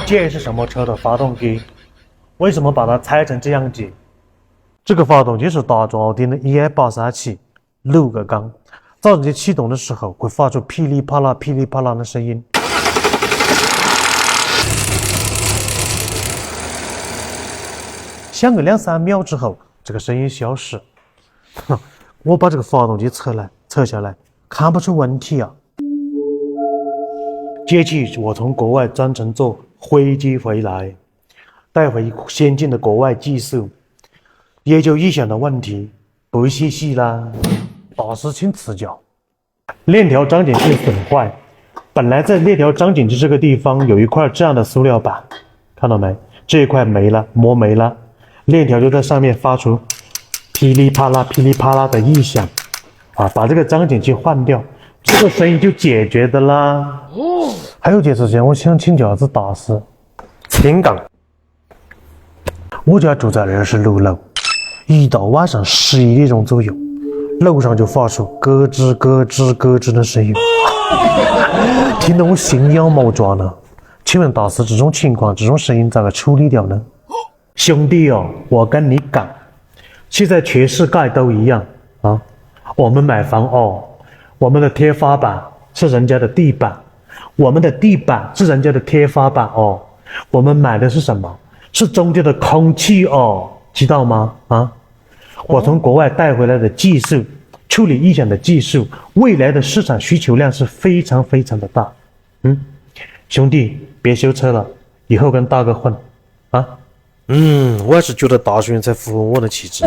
这是什么车的发动机？为什么把它拆成这样子？这个发动机是大众奥迪的 EI837 6个缸，发动机启动的时候会发出噼里啪啦、噼里啪啦的声音。响个2-3秒之后，这个声音消失。我把这个发动机测下来，看不出问题啊。这期我从国外专程坐飞机回来，带回先进的国外技术，也就预想的问题不细细啦。大师请指教。链条张紧器损坏，本来在链条张紧器这个地方有一块这样的塑料板，看到没？这一块没了，磨没了。链条就在上面发出噼里啪啦、噼里啪啦的异响，把这个张紧器换掉，这个声音就解决的啦。还有件事情，我想请教子大师，请讲。我家住在26楼，一到晚上11点钟左右，楼上就发出咯吱咯吱咯吱的声音，听得我心痒毛抓呢。请问大师，这种情况，这种声音咋个处理掉呢？兄弟哦，我跟你讲，现在全世界都一样啊。我们买房哦，我们的天花板是人家的地板，我们的地板是人家的天花板哦。我们买的是什么？是中间的空气哦，知道吗？我从国外带回来的技术，处理异响的技术，未来的市场需求量是非常非常的大。兄弟，别修车了，以后跟大哥混啊。我还是觉得大学生才符合我的气质。